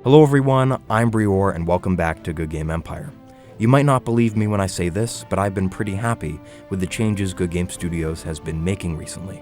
Hello everyone, I'm Brior and welcome back to Goodgame Empire. You might not believe me when I say this, but I've been pretty happy with the changes Goodgame Studios has been making recently.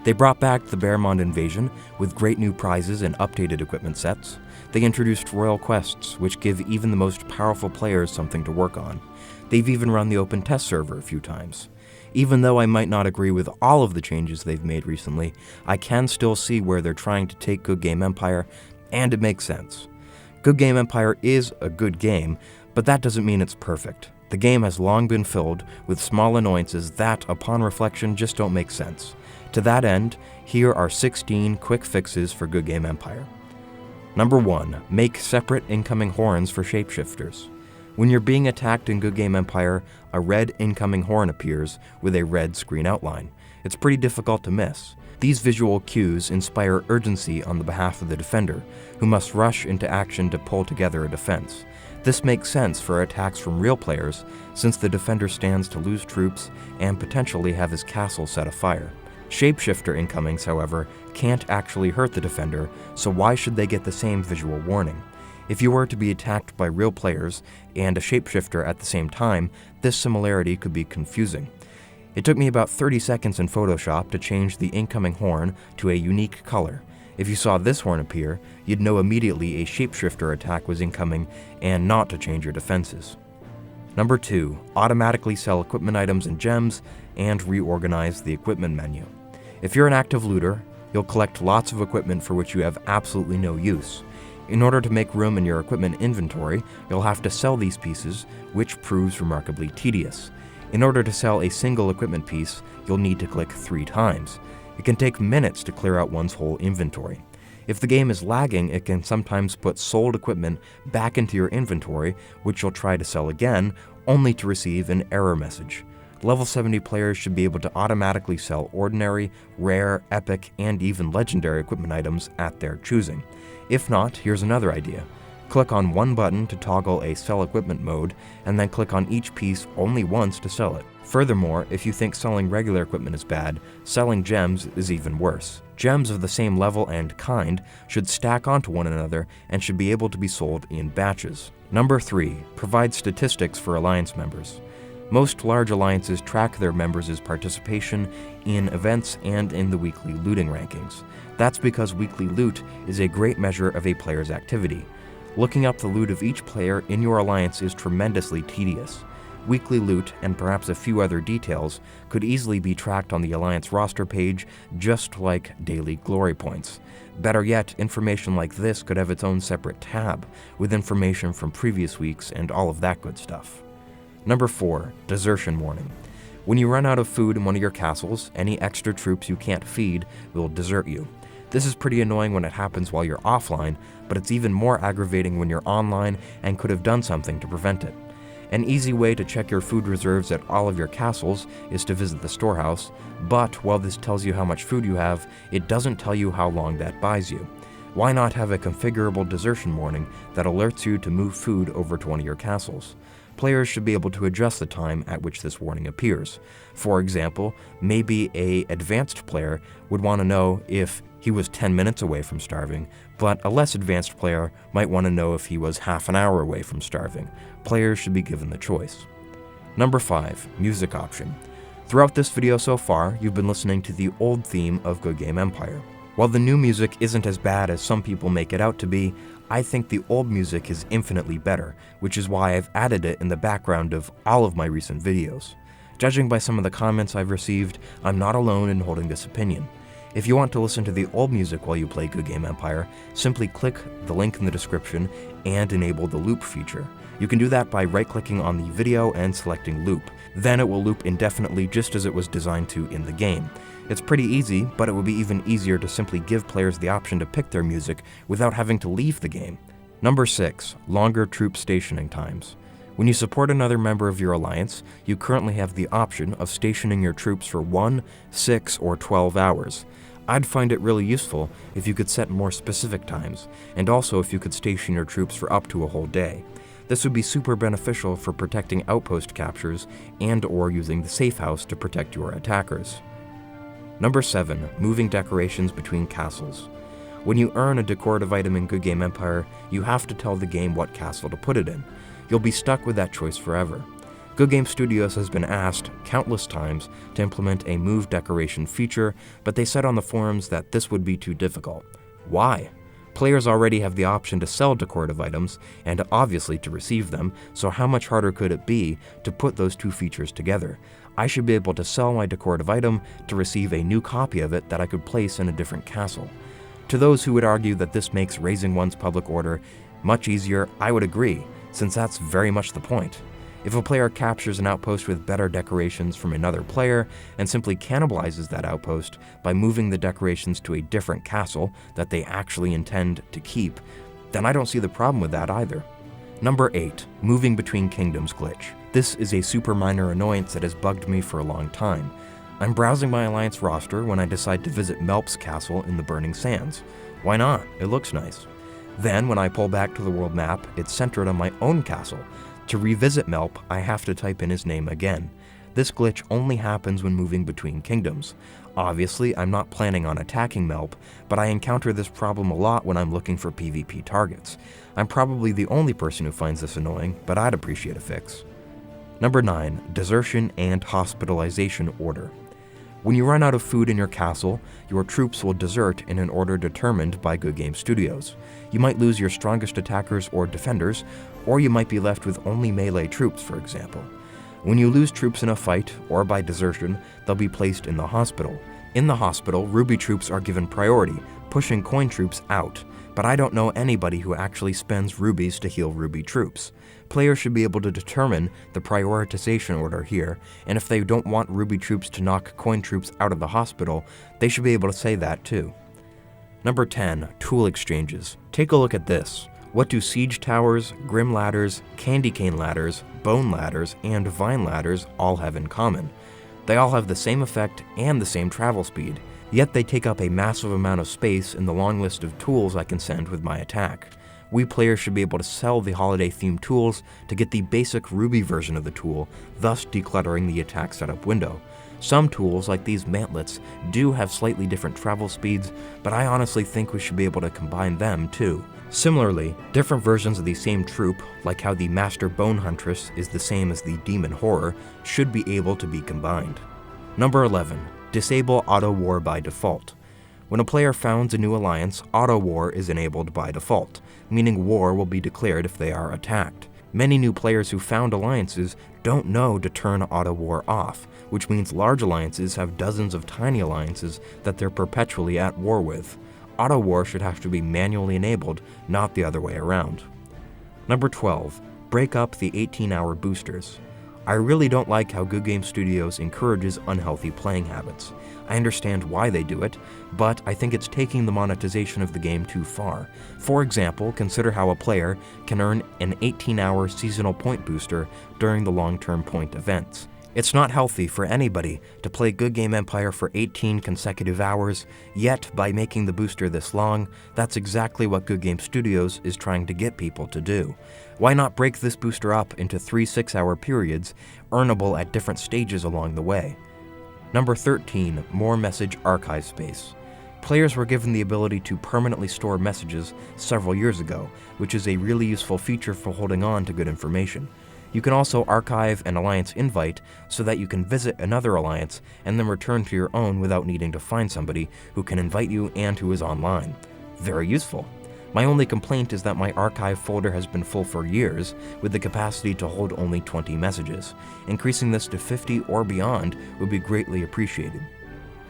They brought back the Baremont Invasion with great new prizes and updated equipment sets. They introduced Royal Quests, which give even the most powerful players something to work on. They've even run the open test server a few times. Even though I might not agree with all of the changes they've made recently, I can still see where they're trying to take Goodgame Empire, and it makes sense. Goodgame Empire is a good game, but that doesn't mean it's perfect. The game has long been filled with small annoyances that, upon reflection, just don't make sense. To that end, here are 16 quick fixes for Goodgame Empire. Number 1. Make separate incoming horns for shapeshifters. When you're being attacked in Goodgame Empire, a red incoming horn appears with a red screen outline. It's pretty difficult to miss. These visual cues inspire urgency on the behalf of the defender, who must rush into action to pull together a defense. This makes sense for attacks from real players, since the defender stands to lose troops and potentially have his castle set afire. Shapeshifter incomings, however, can't actually hurt the defender, so why should they get the same visual warning? If you were to be attacked by real players and a shapeshifter at the same time, this similarity could be confusing. It took me about 30 seconds in Photoshop to change the incoming horn to a unique color. If you saw this horn appear, you'd know immediately a shapeshifter attack was incoming and not to change your defenses. Number 2. Automatically sell equipment items and gems and reorganize the equipment menu. If you're an active looter, you'll collect lots of equipment for which you have absolutely no use. In order to make room in your equipment inventory, you'll have to sell these pieces, which proves remarkably tedious. In order to sell a single equipment piece, you'll need to click 3 times. It can take minutes to clear out one's whole inventory. If the game is lagging, it can sometimes put sold equipment back into your inventory, which you'll try to sell again, only to receive an error message. Level 70 players should be able to automatically sell ordinary, rare, epic, and even legendary equipment items at their choosing. If not, here's another idea. Click on one button to toggle a sell equipment mode, and then click on each piece only once to sell it. Furthermore, if you think selling regular equipment is bad, selling gems is even worse. Gems of the same level and kind should stack onto one another and should be able to be sold in batches. Number 3. Provide statistics for alliance members. Most large alliances track their members' participation in events and in the weekly looting rankings. That's because weekly loot is a great measure of a player's activity. Looking up the loot of each player in your alliance is tremendously tedious. Weekly loot, and perhaps a few other details, could easily be tracked on the alliance roster page, just like daily glory points. Better yet, information like this could have its own separate tab, with information from previous weeks and all of that good stuff. Number 4. Desertion Warning. When you run out of food in one of your castles, any extra troops you can't feed will desert you. This is pretty annoying when it happens while you're offline, but it's even more aggravating when you're online and could have done something to prevent it. An easy way to check your food reserves at all of your castles is to visit the storehouse, but while this tells you how much food you have, it doesn't tell you how long that buys you. Why not have a configurable desertion warning that alerts you to move food over to one of your castles? Players should be able to adjust the time at which this warning appears. For example, maybe an advanced player would want to know if he was 10 minutes away from starving, but a less advanced player might want to know if he was half an hour away from starving. Players should be given the choice. Number 5. Music option. Throughout this video so far, you've been listening to the old theme of Goodgame Empire. While the new music isn't as bad as some people make it out to be, I think the old music is infinitely better, which is why I've added it in the background of all of my recent videos. Judging by some of the comments I've received, I'm not alone in holding this opinion. If you want to listen to the old music while you play Goodgame Empire, simply click the link in the description and enable the loop feature. You can do that by right-clicking on the video and selecting loop. Then it will loop indefinitely just as it was designed to in the game. It's pretty easy, but it would be even easier to simply give players the option to pick their music without having to leave the game. Number 6. Longer troop stationing times. When you support another member of your alliance, you currently have the option of stationing your troops for 1, 6, or 12 hours. I'd find it really useful if you could set more specific times, and also if you could station your troops for up to a whole day. This would be super beneficial for protecting outpost captures and/or using the safe house to protect your attackers. Number 7. Moving decorations between castles. When you earn a decorative item in Goodgame Empire, you have to tell the game what castle to put it in. You'll be stuck with that choice forever. Goodgame Studios has been asked countless times to implement a move decoration feature, but they said on the forums that this would be too difficult. Why? Players already have the option to sell decorative items, and obviously to receive them, so how much harder could it be to put those two features together? I should be able to sell my decorative item to receive a new copy of it that I could place in a different castle. To those who would argue that this makes raising one's public order much easier, I would agree, since that's very much the point. If a player captures an outpost with better decorations from another player and simply cannibalizes that outpost by moving the decorations to a different castle that they actually intend to keep, then I don't see the problem with that either. Number 8. Moving between kingdoms glitch. This is a super minor annoyance that has bugged me for a long time. I'm browsing my alliance roster when I decide to visit Melp's castle in the Burning Sands. Why not? It looks nice. Then, when I pull back to the world map, it's centered on my own castle. To revisit Melp, I have to type in his name again. This glitch only happens when moving between kingdoms. Obviously, I'm not planning on attacking Melp, but I encounter this problem a lot when I'm looking for PvP targets. I'm probably the only person who finds this annoying, but I'd appreciate a fix. Number 9. Desertion and Hospitalization order. When you run out of food in your castle, your troops will desert in an order determined by Goodgame Studios. You might lose your strongest attackers or defenders, or you might be left with only melee troops, for example. When you lose troops in a fight, or by desertion, they'll be placed in the hospital. In the hospital, ruby troops are given priority, pushing coin troops out, but I don't know anybody who actually spends rubies to heal ruby troops. Players should be able to determine the prioritization order here, and if they don't want ruby troops to knock coin troops out of the hospital, they should be able to say that too. Number 10. Tool exchanges. Take a look at this. What do siege towers, grim ladders, candy cane ladders, bone ladders, and vine ladders all have in common? They all have the same effect and the same travel speed, yet they take up a massive amount of space in the long list of tools I can send with my attack. We players should be able to sell the holiday-themed tools to get the basic ruby version of the tool, thus decluttering the attack setup window. Some tools, like these mantlets, do have slightly different travel speeds, but I honestly think we should be able to combine them too. Similarly, different versions of the same troop, like how the Master Bone Huntress is the same as the Demon Horror, should be able to be combined. Number 11. Disable Auto War by default. When a player founds a new alliance, Auto War is enabled by default, meaning war will be declared if they are attacked. Many new players who found alliances don't know to turn Auto War off, which means large alliances have dozens of tiny alliances that they're perpetually at war with. Auto War should have to be manually enabled, not the other way around. Number 12. Break up the 18-hour boosters. I really don't like how Goodgame Studios encourages unhealthy playing habits. I understand why they do it, but I think it's taking the monetization of the game too far. For example, consider how a player can earn an 18-hour seasonal point booster during the long-term point events. It's not healthy for anybody to play Goodgame Empire for 18 consecutive hours, yet by making the booster this long, that's exactly what Goodgame Studios is trying to get people to do. Why not break this booster up into 3 6-hour periods, earnable at different stages along the way? Number 13. More message archive space. Players were given the ability to permanently store messages several years ago, which is a really useful feature for holding on to good information. You can also archive an alliance invite so that you can visit another alliance and then return to your own without needing to find somebody who can invite you and who is online. Very useful. My only complaint is that my archive folder has been full for years, with the capacity to hold only 20 messages. Increasing this to 50 or beyond would be greatly appreciated.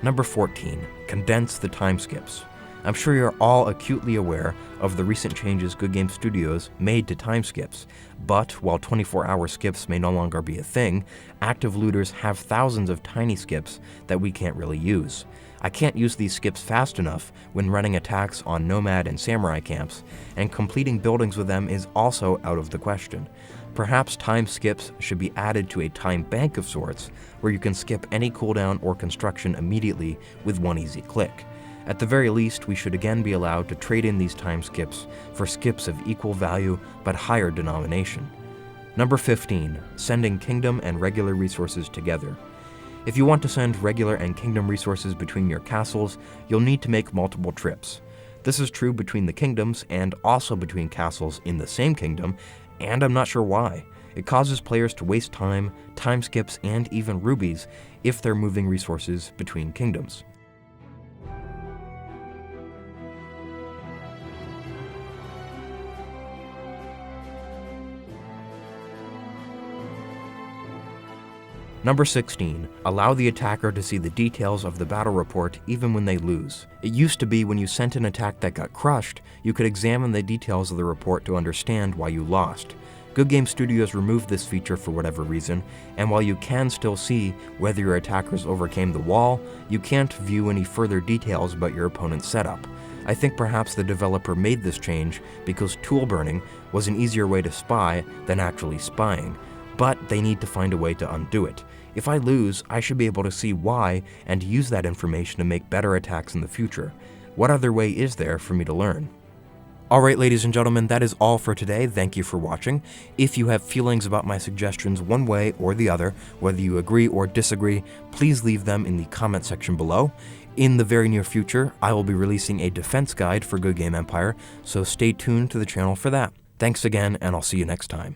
Number 14. Condense the time skips. I'm sure you're all acutely aware of the recent changes Goodgame Studios made to time skips, but while 24-hour skips may no longer be a thing, active looters have thousands of tiny skips that we can't really use. I can't use these skips fast enough when running attacks on nomad and samurai camps, and completing buildings with them is also out of the question. Perhaps time skips should be added to a time bank of sorts, where you can skip any cooldown or construction immediately with one easy click. At the very least, we should again be allowed to trade in these time skips for skips of equal value but higher denomination. Number 15. Sending kingdom and regular resources together. If you want to send regular and kingdom resources between your castles, you'll need to make multiple trips. This is true between the kingdoms and also between castles in the same kingdom, and I'm not sure why. It causes players to waste time skips, and even rubies if they're moving resources between kingdoms. Number 16. Allow the attacker to see the details of the battle report even when they lose. It used to be when you sent an attack that got crushed, you could examine the details of the report to understand why you lost. Goodgame Studios removed this feature for whatever reason, and while you can still see whether your attackers overcame the wall, you can't view any further details about your opponent's setup. I think perhaps the developer made this change because tool burning was an easier way to spy than actually spying, but they need to find a way to undo it. If I lose, I should be able to see why and use that information to make better attacks in the future. What other way is there for me to learn? Alright, ladies and gentlemen, that is all for today. Thank you for watching. If you have feelings about my suggestions one way or the other, whether you agree or disagree, please leave them in the comment section below. In the very near future, I will be releasing a defense guide for Goodgame Empire, so stay tuned to the channel for that. Thanks again, and I'll see you next time.